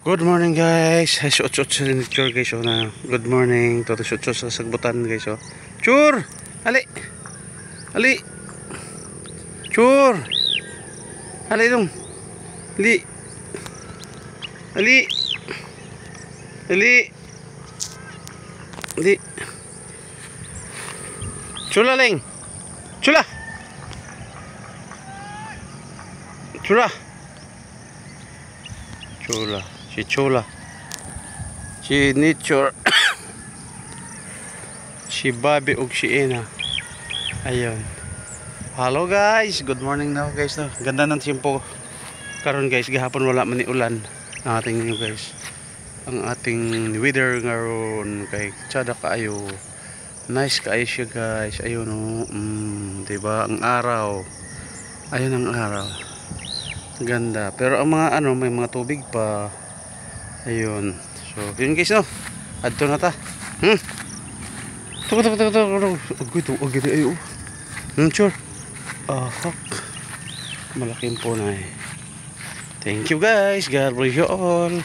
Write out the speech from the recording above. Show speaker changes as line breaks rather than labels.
Good morning guys. Ay suot-suot sa nature guys. Oh, na. Good morning. Toto suot-suot sa sagbutan guys. Oh. Chur! Ali! Ali! Chur! Ali dong. Ali! Ali! Ali! Ali! Chula leng! Chula! Chula! Chula! Si Chula, si Nature, si Bobby ug si Ina. Ayun. Hello guys, good morning now guys. No? Ganda ng tempo karon guys. Gihapon wala man ni ulan. Ang ating nyo guys. Ang ating weather ngayon kay tsada kaayo. Nice kaayo siya guys. Ayun oh. Diba ang araw. Ayun ang araw. Ganda. Pero ang mga may mga tubig pa. Ayun. So, yun guys no. Adto na ta. Tuko. Agad ayo. Sure. Fuck. Malaking po na eh. Thank you guys. God bless you all.